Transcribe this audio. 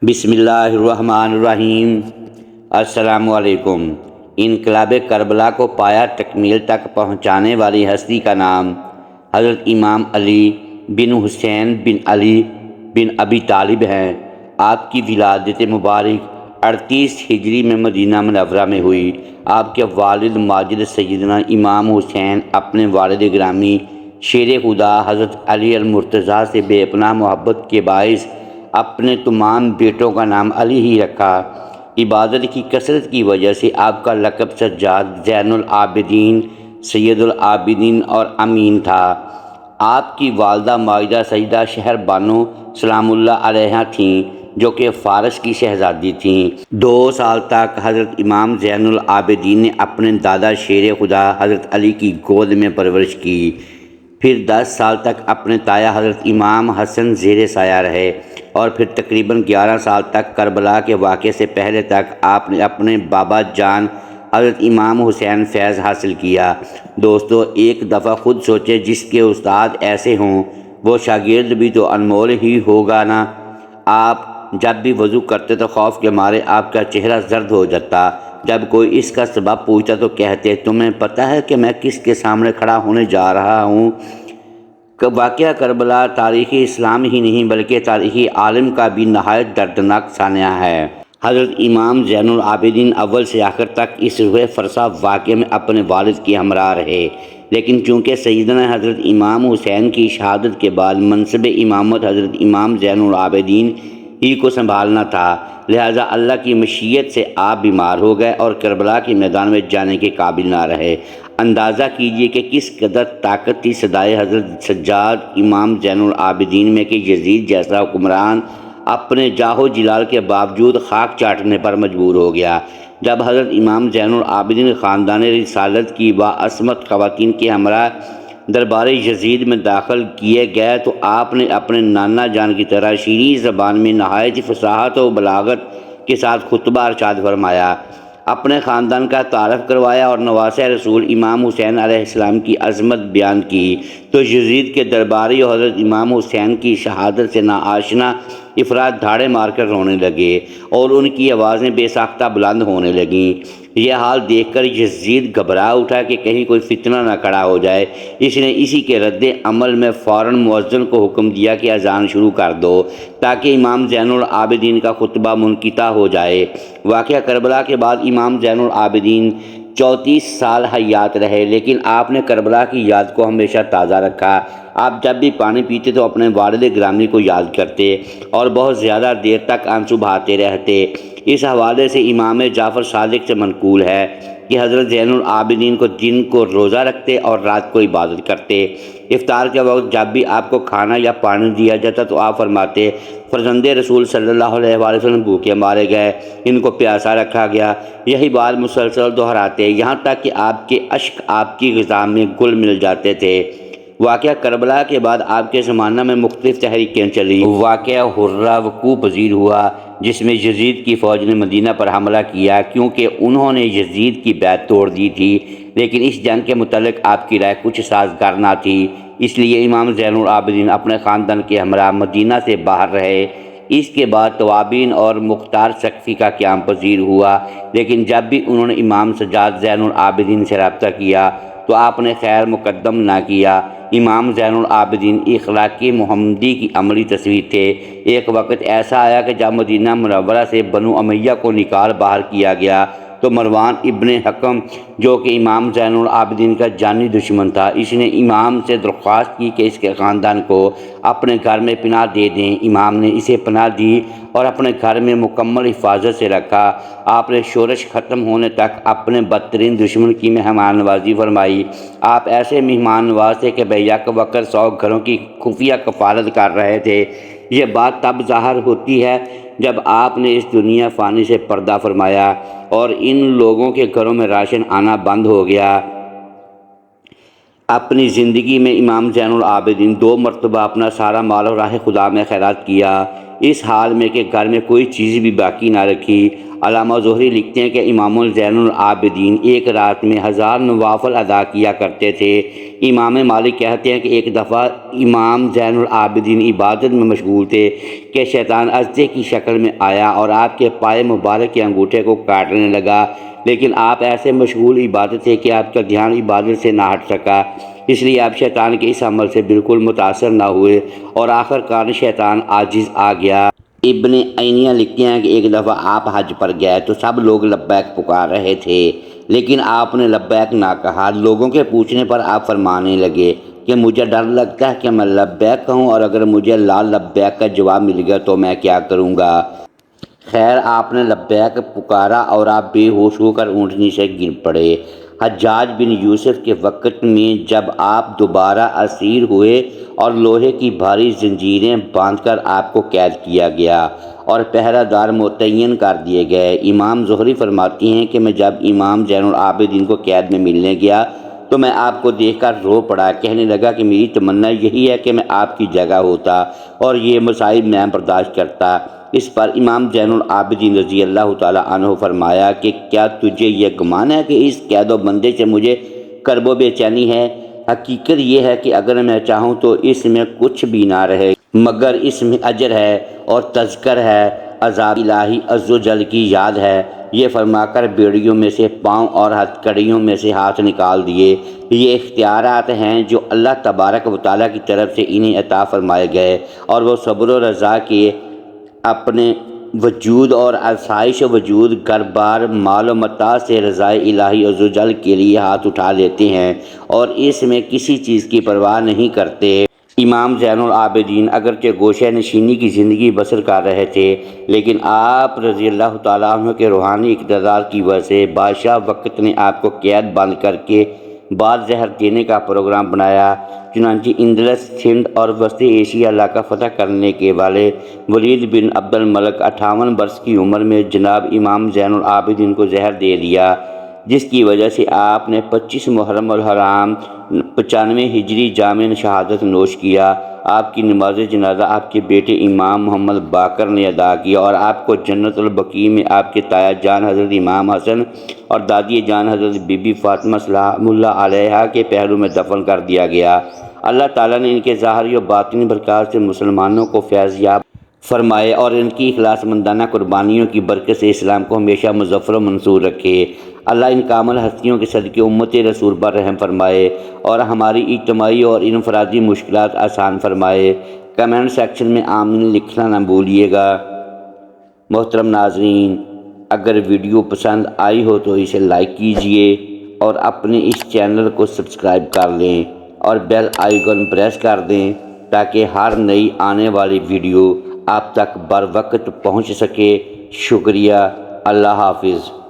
بسم اللہ الرحمن الرحیم۔ السلام علیکم۔ انقلاب کربلا کو پایا تکمیل تک پہنچانے والی ہستی کا نام حضرت امام علی بن حسین بن علی بن ابی طالب ہیں۔ آپ کی ولادت مبارک 38 ہجری میں مدینہ منورہ میں ہوئی۔ آپ کے والد ماجد سیدنا امام حسین اپنے والد گرامی شیر خدا حضرت علی المرتضیٰ سے بے پناہ محبت کے باعث اپنے تمام بیٹوں کا نام علی ہی رکھا۔ عبادت کی کثرت کی وجہ سے آپ کا لقب سجاد، زین العابدین، سید العابدین اور امین تھا۔ آپ کی والدہ ماجدہ سیدہ شہر بانو سلام اللہ علیہا تھیں، جو کہ فارس کی شہزادی تھیں۔ 2 سال تک حضرت امام زین العابدین نے اپنے دادا شیر خدا حضرت علی کی گود میں پرورش کی۔ پھر 10 سال تک اپنے تایا حضرت امام حسن زیر سایہ رہے، اور پھر تقریباً 11 سال تک کربلا کے واقعے سے پہلے تک آپ نے اپنے بابا جان حضرت امام حسین فیض حاصل کیا۔ دوستو، ایک دفعہ خود سوچے، جس کے استاد ایسے ہوں وہ شاگرد بھی تو انمول ہی ہوگا نا۔ آپ جب بھی وضو کرتے تو خوف کے مارے آپ کا چہرہ زرد ہو جاتا۔ جب کوئی اس کا سبب پوچھتا تو کہتے، تمہیں پتہ ہے کہ میں کس کے سامنے کھڑا ہونے جا رہا ہوں؟ واقعہ کربلا تاریخ اسلام ہی نہیں بلکہ تاریخ عالم کا بھی نہایت دردناک سانحہ ہے۔ حضرت امام زین العابدین اول سے آخر تک اس روح فرسا واقعے میں اپنے والد کے ہمراہ رہے، لیکن چونکہ سیدنا حضرت امام حسین کی شہادت کے بعد منصب امامت حضرت امام زین العابدین ہی کو سنبھالنا تھا، لہٰذا اللہ کی مشیت سے آپ بیمار ہو گئے اور کربلا کے میدان میں جانے کے قابل نہ رہے۔ اندازہ کیجئے کہ کس قدر طاقت تھی صدائے حضرت سجاد امام زین العابدین میں کہ یزید جیسا حکمران اپنے جاہ و جلال کے باوجود خاک چاٹنے پر مجبور ہو گیا۔ جب حضرت امام زین العابدین خاندان رسالت کی باعظمت خواتین کے ہمراہ دربار یزید میں داخل کیے گئے تو آپ نے اپنے نانا جان کی طرح شیریں زبان میں نہایت فصاحت و بلاغت کے ساتھ خطبہ ارشاد فرمایا، اپنے خاندان کا تعارف کروایا اور نواسہ رسول امام حسین علیہ السلام کی عظمت بیان کی تو یزید کے درباری اور حضرت امام حسین کی شہادت سے ناآشنا افراد دھاڑے مار کر رونے لگے اور ان کی آوازیں بے ساختہ بلند ہونے لگیں۔ یہ حال دیکھ کر یزید گھبرا اٹھا کہ کہیں کوئی فتنہ نہ کھڑا ہو جائے۔ اس نے اسی کے رد عمل میں فوراً مؤذن کو حکم دیا کہ اذان شروع کر دو تاکہ امام زین العابدین کا خطبہ منقطع ہو جائے۔ واقعہ کربلا کے بعد امام زین العابدین 34 سال حیات رہے، لیکن آپ نے کربلا کی یاد کو ہمیشہ تازہ رکھا۔ آپ جب بھی پانی پیتے تو اپنے والد گرامی کو یاد کرتے اور بہت زیادہ دیر تک آنسو بہاتے رہتے۔ اس حوالے سے امام جعفر صادق سے منقول ہے کہ حضرت زین العابدین کو دن کو روزہ رکھتے اور رات کو عبادت کرتے۔ افطار کے وقت جب بھی آپ کو کھانا یا پانی دیا جاتا تو آپ فرماتے، فرزند رسول صلی اللہ علیہ وآلہ وسلم بھوکے مارے گئے، ان کو پیاسا رکھا گیا۔ یہی بات مسلسل دہراتے، یہاں تک کہ آپ کے اشک آپ کی غذا میں گل مل جاتے تھے۔ واقعہ کربلا کے بعد آپ کے زمانہ میں مختلف تحریکیں چلی۔ واقعہ حرہ وقوع پذیر ہوا، جس میں یزید کی فوج نے مدینہ پر حملہ کیا کیونکہ انہوں نے یزید کی بیعت توڑ دی تھی، لیکن اس جنگ کے متعلق آپ کی رائے کچھ سازگار نہ تھی، اس لیے امام زین العابدین اپنے خاندان کے ہمراہ مدینہ سے باہر رہے۔ اس کے بعد توابین اور مختار ثقفی کا قیام پذیر ہوا، لیکن جب بھی انہوں نے امام سجاد زین العابدین سے رابطہ کیا تو آپ نے خیر مقدم نہ کیا۔ امام زین العابدین اخلاق محمدی کی عملی تصویر تھے۔ ایک وقت ایسا آیا کہ جب مدینہ منورہ سے بنو امیہ کو نکال باہر کیا گیا تو مروان ابن حکم، جو کہ امام زین العابدین کا جانی دشمن تھا، اس نے امام سے درخواست کی کہ اس کے خاندان کو اپنے گھر میں پناہ دے دیں۔ امام نے اسے پناہ دی اور اپنے گھر میں مکمل حفاظت سے رکھا۔ آپ نے شورش ختم ہونے تک اپنے بدترین دشمن کی مہمان نوازی فرمائی۔ آپ ایسے مہمان نواز تھے کہ بیک وقت 100 گھروں کی خفیہ کفالت کر رہے تھے۔ یہ بات تب ظاہر ہوتی ہے جب آپ نے اس دنیا فانی سے پردہ فرمایا اور ان لوگوں کے گھروں میں راشن آنا بند ہو گیا۔ اپنی زندگی میں امام زین العابدین 2 مرتبہ اپنا سارا مال راہ خدا میں خیرات کیا۔ اس حال میں کہ گھر میں کوئی چیز بھی باقی نہ رکھی۔ علامہ زہری لکھتے ہیں کہ امام زین العابدین ایک رات میں 1000 نوافل ادا کیا کرتے تھے۔ امام مالک کہتے ہیں کہ ایک دفعہ امام زین العابدین عبادت میں مشغول تھے کہ شیطان اژدھے کی شکل میں آیا اور آپ کے پائے مبارک کے انگوٹھے کو کاٹنے لگا، لیکن آپ ایسے مشغول عبادت تھے کہ آپ کا دھیان عبادت سے نہ ہٹ سکا، اس لیے آپ شیطان کے اس عمل سے بالکل متاثر نہ ہوئے اور آخر کار شیطان عاجز آ گیا۔ ابن عینیہ لکھتے ہیں کہ ایک دفعہ آپ حج پر گئے تو سب لوگ لبیک پکار رہے تھے، لیکن آپ نے لبیک نہ کہا۔ لوگوں کے پوچھنے پر آپ فرمانے لگے کہ مجھے ڈر لگتا ہے کہ میں لبیک کہوں، اور اگر مجھے لا لبیک کا جواب مل گیا تو میں کیا کروں گا؟ خیر آپ نے لبیک پکارا اور آپ بے ہوش ہو کر اونٹنی سے گر پڑے۔ حجاج بن یوسف کے وقت میں جب آپ دوبارہ اسیر ہوئے اور لوہے کی بھاری زنجیریں باندھ کر آپ کو قید کیا گیا اور پہرہ دار متعین کر دیے گئے۔ امام زہری فرماتی ہیں کہ میں جب امام زین العابدین کو قید میں ملنے گیا تو میں آپ کو دیکھ کر رو پڑا، کہنے لگا کہ میری تمنا یہی ہے کہ میں آپ کی جگہ ہوتا اور یہ مصائب میں برداشت کرتا۔ اس پر امام زین العابدین رضی اللہ تعالیٰ عنہ فرمایا کہ کیا تجھے یہ گمان ہے کہ اس قید و بندے سے مجھے کرب و بے چینی ہے؟ حقیقت یہ ہے کہ اگر میں چاہوں تو اس میں کچھ بھی نہ رہے، مگر اس میں اجر ہے اور تذکر ہے، عذاب الہی عز و جل کی یاد ہے۔ یہ فرما کر بیڑیوں میں سے پاؤں اور ہتھ کڑیوں میں سے ہاتھ نکال دیے۔ یہ اختیارات ہیں جو اللہ تبارک و تعالیٰ کی طرف سے انہیں عطا فرمائے گئے، اور وہ صبر و رضا کے اپنے وجود اور آسائش وجود گھر بار مال و متاع سے رضائے الہی عز و جل کے لیے ہاتھ اٹھا لیتے ہیں اور اس میں کسی چیز کی پرواہ نہیں کرتے۔ امام زین العابدین اگرچہ گوشہ نشینی کی زندگی بسر کر رہے تھے، لیکن آپ رضی اللہ تعالیٰ عنہ کے روحانی اقتدار کی وجہ سے بادشاہ وقت نے آپ کو قید بند کر کے بعد زہر دینے کا پروگرام بنایا۔ چنانچہ اندلس، سندھ اور وسطی ایشیا علاقہ فتح کرنے کے والے ولید بن عبد الملک 58 برس کی عمر میں جناب امام زین العابدین کو زہر دے دیا، جس کی وجہ سے آپ نے 25 محرم الحرام 95 ہجری جامع شہادت نوش کیا۔ آپ کی نماز جنازہ آپ کے بیٹے امام محمد باقر نے ادا کیا اور آپ کو جنت البقیع میں آپ کے تایا جان حضرت امام حسن اور دادی جان حضرت بی بی فاطمہ سلام اللہ علیہا کے پہلو میں دفن کر دیا گیا۔ اللہ تعالیٰ نے ان کے ظاہری و باطنی برکات سے مسلمانوں کو فیض یاب فرمائے اور ان کی اخلاص مندانہ قربانیوں کی برکت سے اسلام کو ہمیشہ مظفر و منصور رکھے۔ اللہ ان کامل ہستیوں کے صدقے امت رسول پر رحم فرمائے اور ہماری اجتماعی اور انفرادی مشکلات آسان فرمائے۔ کمنٹ سیکشن میں آمین لکھنا نہ بھولیے گا۔ محترم ناظرین، اگر ویڈیو پسند آئی ہو تو اسے لائک کیجئے اور اپنے اس چینل کو سبسکرائب کر لیں اور بیل آئیکن پریس کر دیں تاکہ ہر نئی آنے والی ویڈیو آپ تک بر وقت پہنچ سکے۔ شکریہ۔ اللہ حافظ۔